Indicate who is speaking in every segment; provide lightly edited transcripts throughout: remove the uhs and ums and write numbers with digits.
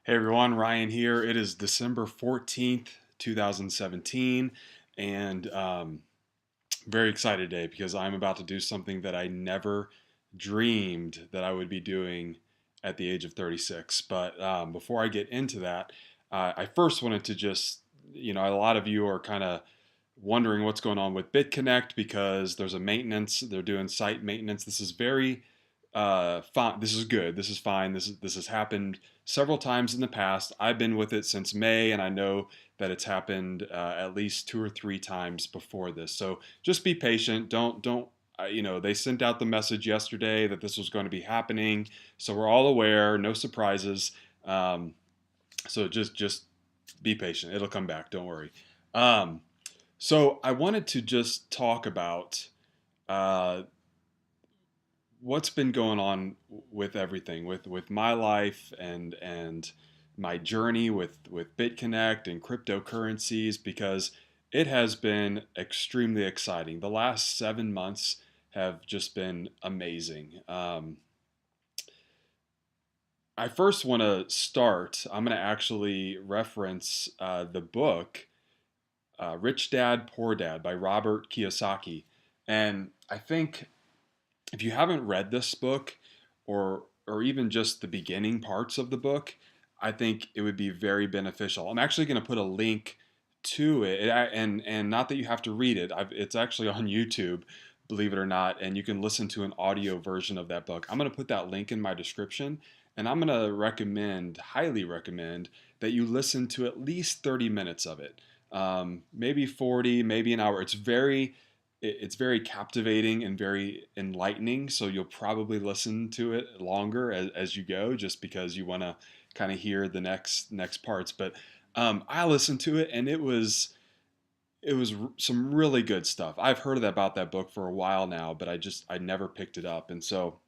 Speaker 1: Hey everyone, Ryan here. It is December 14th, 2017, and very excited today because I'm about to do something that I never dreamed that I would be doing at the age of 36. But before I get into that, I first wanted to just, a lot of you are kind of wondering what's going on with Bitconnect because there's a maintenance, they're doing site maintenance. This is very fine. This is good. This is fine. This has happened several times in the past. I've been with it since May, and I know that it's happened at least two or three times before this. So just be patient. Don't. They sent out the message yesterday that this was going to be happening, so we're all aware. No surprises. So just be patient. It'll come back. Don't worry. Um, so I wanted to just talk about uh, what's been going on with everything, with my life and my journey with Bitconnect and cryptocurrencies, because it has been extremely exciting. The last 7 months have just been amazing. I first want to start. I'm going to actually reference the book Rich Dad Poor Dad by Robert Kiyosaki, and I think if you haven't read this book or even just the beginning parts of the book, I think it would be very beneficial. I'm actually going to put a link to it, and not that you have to read it. It's actually on YouTube, believe it or not, and you can listen to an audio version of that book. I'm going to put that link in my description, and I'm going to highly recommend, that you listen to at least 30 minutes of it, maybe 40, maybe an hour. It's very captivating and very enlightening. So you'll probably listen to it longer as you go, just because you want to kind of hear the next parts. But I listened to it, and it was some really good stuff. I've heard about that book for a while now, but I never picked it up, and so.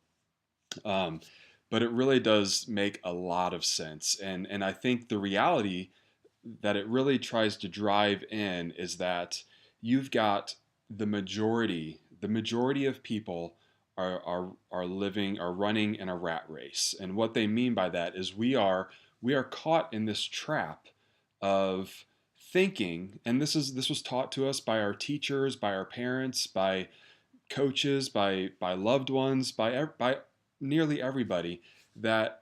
Speaker 1: Um, but it really does make a lot of sense, and I think the reality that it really tries to drive in is that you've got the majority of people are running in a rat race. And what they mean by that is we are caught in this trap of thinking, and this was taught to us by our teachers, by our parents, by coaches, by loved ones, by nearly everybody, that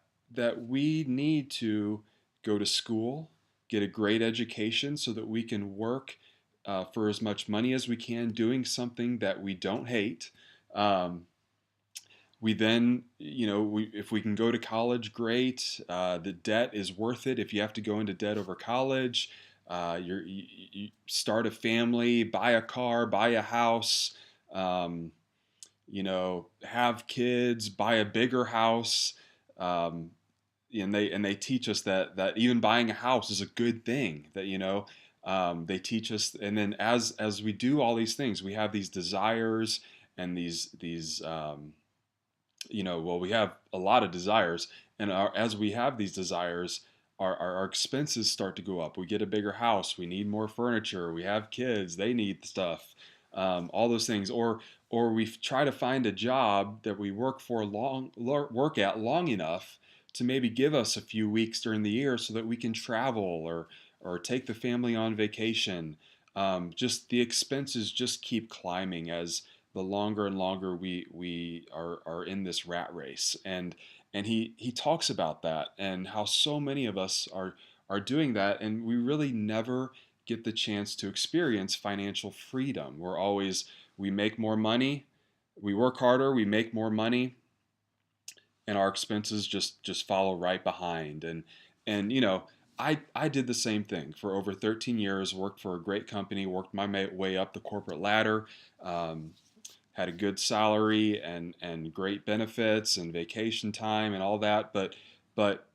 Speaker 1: we need to go to school, get a great education so that we can work for as much money as we can doing something that we don't hate. Um, we then, if we can go to college, great. The debt is worth it. If you have to go into debt over college, you start a family, buy a car, buy a house, um, have kids, buy a bigger house. Um, and they teach us that even buying a house is a good thing. They teach us, and then as we do all these things, we have these desires and these well, we have a lot of desires, and as we have these desires, our expenses start to go up. We get a bigger house, we need more furniture, we have kids, they need stuff, all those things, or we try to find a job that we work at long enough to maybe give us a few weeks during the year so that we can travel or take the family on vacation. Just the expenses just keep climbing as the longer and longer we are in this rat race. And he talks about that and how so many of us are doing that, and we really never get the chance to experience financial freedom. We make more money, we work harder, we make more money, and our expenses just follow right behind. And I did the same thing for over 13 years. Worked for a great company, worked my way up the corporate ladder, um, had a good salary and great benefits and vacation time and all that, but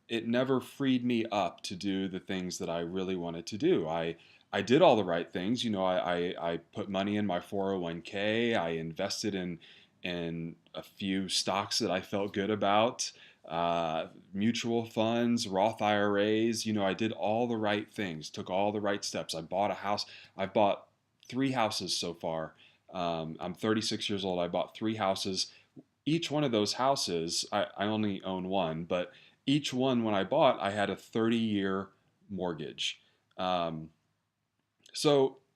Speaker 1: it never freed me up to do the things that I really wanted to do. I did all the right things. I put money in my 401k. I invested in a few stocks that I felt good about, mutual funds, Roth IRAs. I did all the right things, took all the right steps. I bought a house. I've bought three houses so far. I'm 36 years old. I bought three houses. each one of those houses, I only own one, but each one when I bought, I had a 30-year mortgage. Um,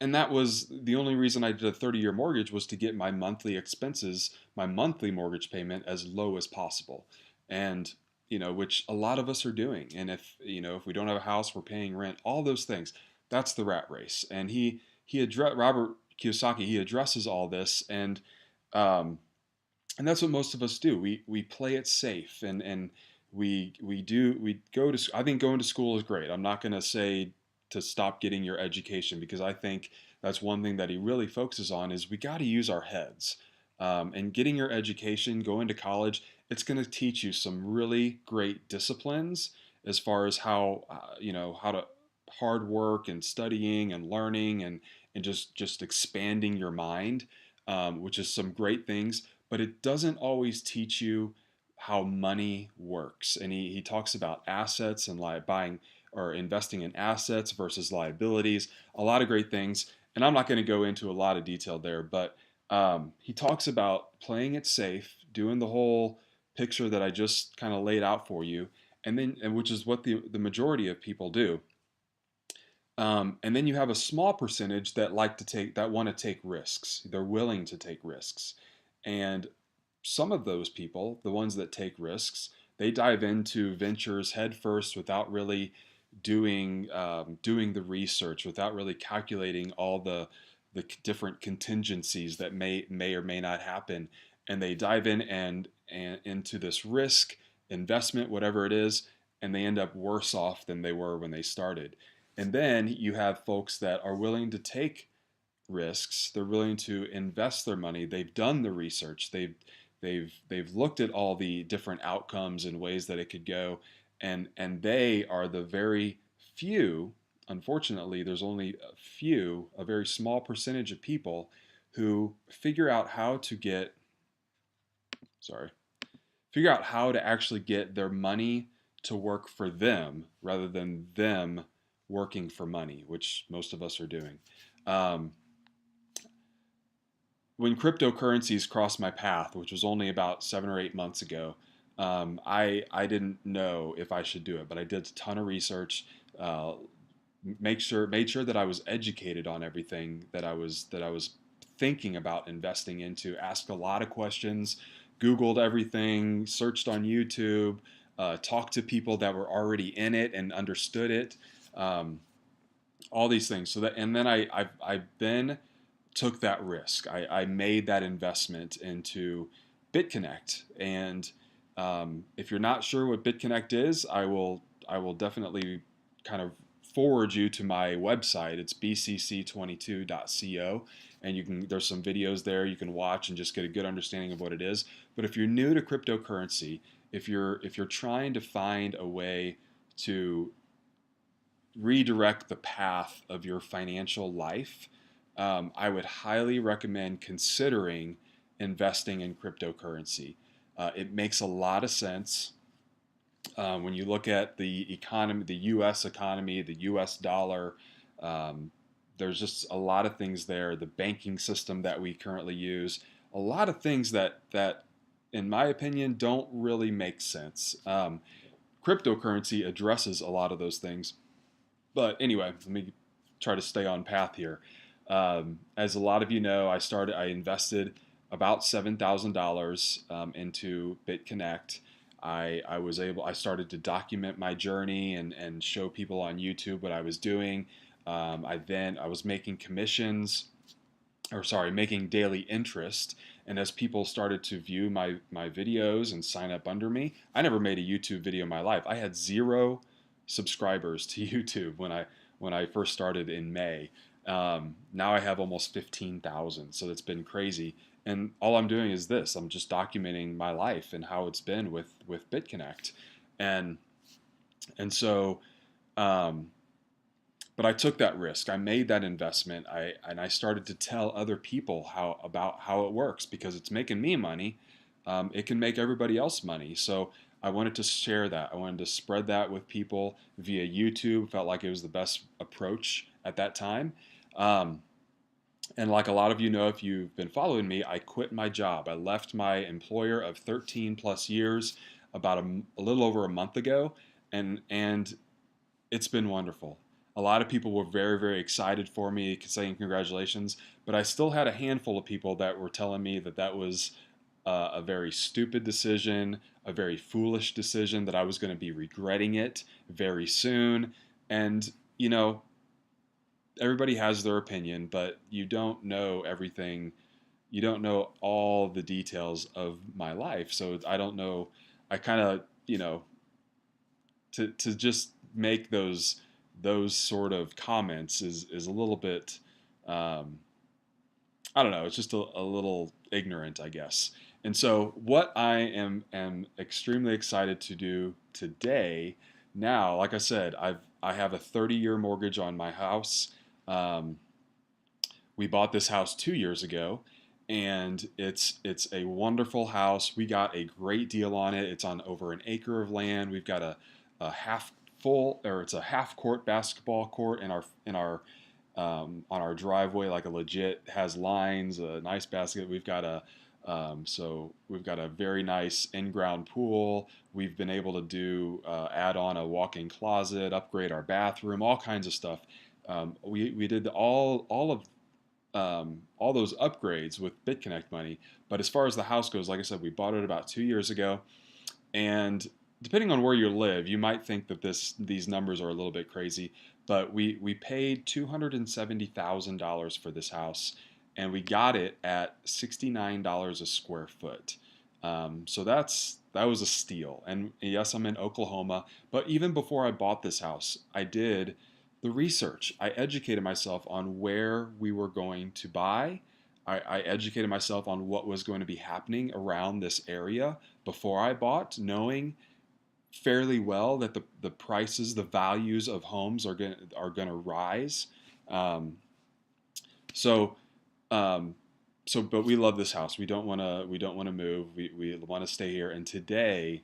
Speaker 1: and that was the only reason I did a 30-year mortgage was to get my monthly expenses, my monthly mortgage payment as low as possible. And, which a lot of us are doing. And if we don't have a house, we're paying rent, all those things. That's the rat race. And Robert Kiyosaki, he addresses all this, um, and that's what most of us do. We play it safe, and we go to. I think going to school is great. I'm not going to say to stop getting your education, because I think that's one thing that he really focuses on is we got to use our heads. And getting your education, going to college, it's going to teach you some really great disciplines as far as how to hard work and studying and learning, and just expanding your mind, which is some great things, but it doesn't always teach you how money works. And he talks about assets and buying or investing in assets versus liabilities, a lot of great things. And I'm not going to go into a lot of detail there, but he talks about playing it safe, doing the whole picture that I just kind of laid out for you, and which is what the majority of people do. And then you have a small percentage that want to take risks. They're willing to take risks, and some of those people, the ones that take risks, they dive into ventures headfirst without really doing the research, without really calculating all the different contingencies that may or may not happen, and they dive in and into this risk investment, whatever it is, and they end up worse off than they were when they started. And then you have folks that are willing to take risks. They're willing to invest their money. They've done the research. They've looked at all the different outcomes and ways that it could go, and they are the very few. Unfortunately, there's only a very small percentage of people who sorry, figure out how to actually get their money to work for them rather than them working for money, which most of us are doing. Um, when cryptocurrencies crossed my path, which was only about 7 or 8 months ago, I didn't know if I should do it, but I did a ton of research, uh, made sure that I was educated on everything that I was thinking about investing into. Asked a lot of questions, Googled everything, searched on YouTube, talked to people that were already in it and understood it. Um, all these things. And then I then took that risk. I made that investment into Bitconnect. And if you're not sure what Bitconnect is, I will definitely kind of forward you to my website. It's bcc22.co, and there's some videos there you can watch and just get a good understanding of what it is. But if you're new to cryptocurrency, if you're trying to find a way to redirect the path of your financial life, I would highly recommend considering investing in cryptocurrency. It makes a lot of sense when you look at the economy, the U.S. economy, the U.S. dollar. Um, there's just a lot of things there. The banking system that we currently use, a lot of things that, in my opinion, don't really make sense. Cryptocurrency addresses a lot of those things. But anyway, let me try to stay on path here. As a lot of you know, I invested about $7,000 into BitConnect. I started to document my journey and show people on YouTube what I was doing. I was making commissions, or sorry, making daily interest. And as people started to view my videos and sign up under me, I never made a YouTube video in my life. I had 0 subscribers to YouTube when I first started in May. Now I have almost 15,000, so it's been crazy. And all I'm doing is this: I'm just documenting my life and how it's been with BitConnect, and and so um, but I took that risk. I made that investment. I started to tell other people how it works, because it's making me money. It can make everybody else money. So I wanted to share that. I wanted to spread that with people via YouTube. Felt like it was the best approach at that time. Um, And like a lot of you know, if you've been following me, I quit my job. I left my employer of 13 plus years about a little over a month ago, and it's been wonderful. A lot of people were very, very excited for me, saying congratulations, but I still had a handful of people that were telling me that that was a very stupid decision, a very foolish decision, that I was going to be regretting it very soon. And, you know, everybody has their opinion, but you don't know everything. You don't know all the details of my life. So I don't know. I kind of, to just make those sort of comments is a little bit um, I don't know. It's just a little ignorant, I guess. And so, what I am extremely excited to do today, now, like I said, I have a 30-year mortgage on my house. Um, we bought this house 2 years ago, and it's a wonderful house. We got a great deal on it. It's on over an acre of land. We've got a half full, or it's a half court basketball court in our on our driveway, like a legit, has lines, a nice basket. So we've got a very nice in-ground pool. We've been able to do add on a walk-in closet, upgrade our bathroom, all kinds of stuff. We did all those upgrades with Bitconnect money. But as far as the house goes, like I said, we bought it about 2 years ago, and depending on where you live, you might think that these numbers are a little bit crazy, but we paid $270,000 for this house, and we got it at $69 a square foot. So that was a steal. And yes, I'm in Oklahoma, but even before I bought this house, I did the research. I educated myself on where we were going to buy. I educated myself on what was going to be happening around this area before I bought, knowing fairly well that the prices, the values of homes are going to rise. Um, so um, but we love this house. We don't want to move. We want to stay here. And today,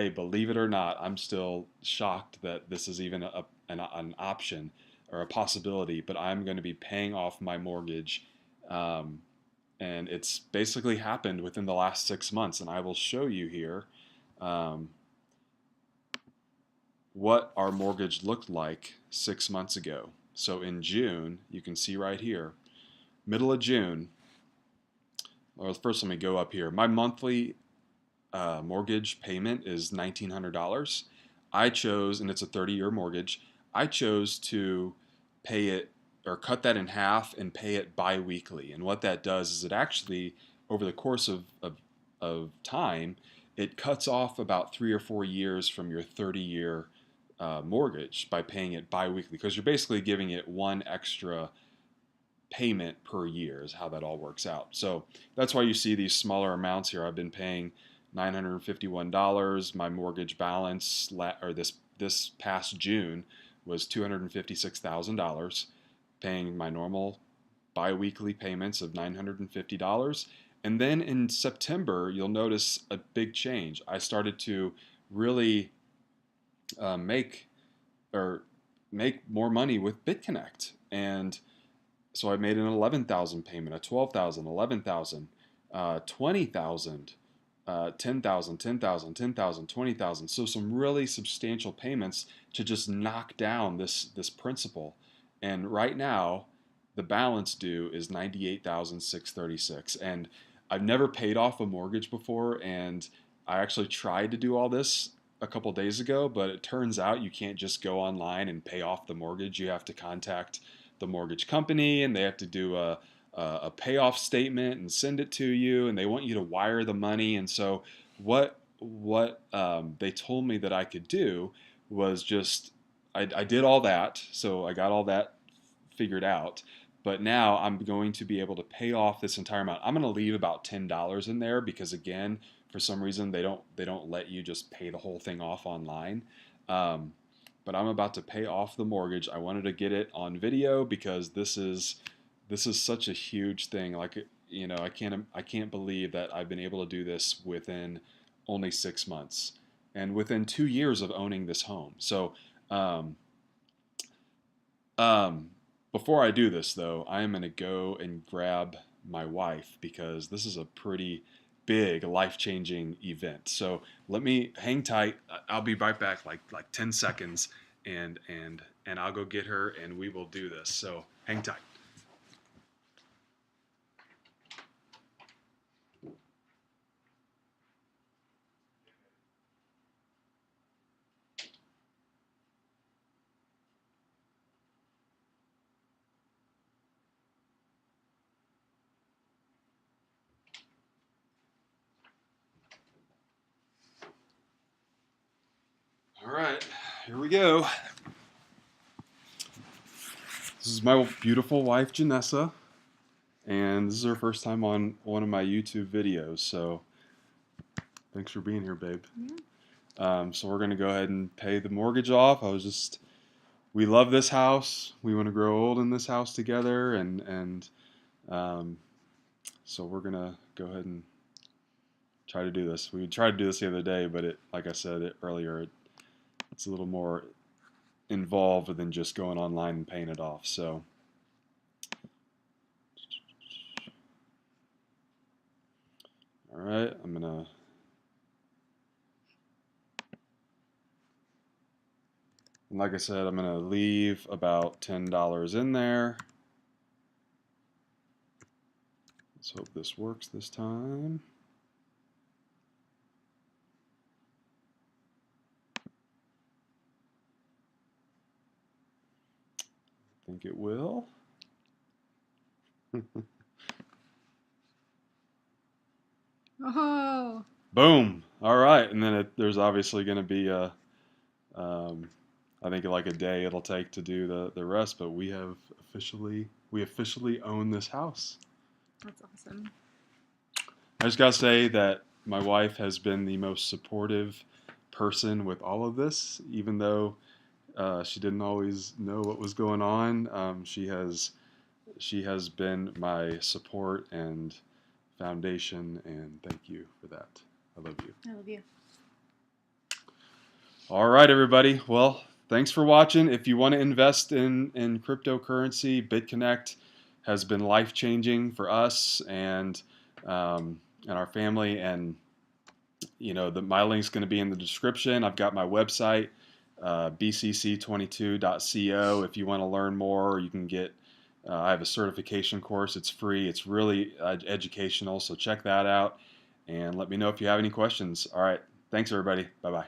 Speaker 1: believe it or not, I'm still shocked that this is even an option or a possibility. But I'm going to be paying off my mortgage. Um, and it's basically happened within the last 6 months. And I will show you here um, what our mortgage looked like 6 months ago. So in June, you can see right here, middle of June. Well, first let me go up here. My monthly mortgage payment is $1,900. I chose, and it's a 30-year mortgage. I chose to pay it or cut that in half and pay it biweekly. And what that does is it actually, over the course of time, it cuts off about 3 or 4 years from your 30-year mortgage by paying it biweekly, because you're basically giving it one extra payment per year is how that all works out. So that's why you see these smaller amounts here. I've been paying $951. My mortgage balance or this past June was $256,000, paying my normal biweekly payments of $950. And then in September, you'll notice a big change. I started to really make or make more money with BitConnect, and so I made an 11,000 payment, a 12,000, 11,000, 20,000, 10,000, 10,000, 10,000, 20,000. So some really substantial payments to just knock down this principal. And right now, the balance due is 98,636. And I've never paid off a mortgage before, and I actually tried to do all this a couple days ago, but it turns out you can't just go online and pay off the mortgage. You have to contact the mortgage company, and they have to do a payoff statement and send it to you, and they want you to wire the money. And so what they told me that I could do was just I did all that, so I got all that figured out. But now I'm going to be able to pay off this entire amount. I'm going to leave about $10 in there because, again, for some reason they don't let you just pay the whole thing off online. Um, but I'm about to pay off the mortgage. I wanted to get it on video because this is such a huge thing. Like, I can't believe that I've been able to do this within only 6 months and within 2 years of owning this home. So um, um, Before I do this, though, I am going to go and grab my wife because this is a pretty big life-changing event. So let me hang tight. I'll be right back, like 10 seconds, and I'll go get her, and we will do this. So hang tight. All right, here we go. This is my beautiful wife, Janessa, and this is her first time on one of my YouTube videos. So thanks for being here, babe.
Speaker 2: Yeah.
Speaker 1: So we're gonna go ahead and pay the mortgage off. We love this house. We want to grow old in this house together, and um, so we're gonna go ahead and try to do this. We tried to do this the other day, but like I said earlier, it's a little more involved than just going online and paying it off. So, all right, like I said, I'm gonna leave about $10 in there. Let's hope this works this time. I think it will.
Speaker 2: Oh.
Speaker 1: Boom. All right, and then there's obviously going to be um, I think like a day it'll take to do the rest, but we officially own this house.
Speaker 2: That's awesome.
Speaker 1: I just gotta say that my wife has been the most supportive person with all of this, even though she didn't always know what was going on. She has been my support and foundation, and thank you for that. I love you.
Speaker 2: I love you.
Speaker 1: All right, everybody. Well, thanks for watching. If you want to invest in cryptocurrency, Bitconnect has been life changing for us and our family. And my link's going to be in the description. I've got my website, bcc22.co. If you want to learn more, you can get. I have a certification course. It's free. It's really educational. So check that out, and let me know if you have any questions. All right. Thanks, everybody. Bye bye.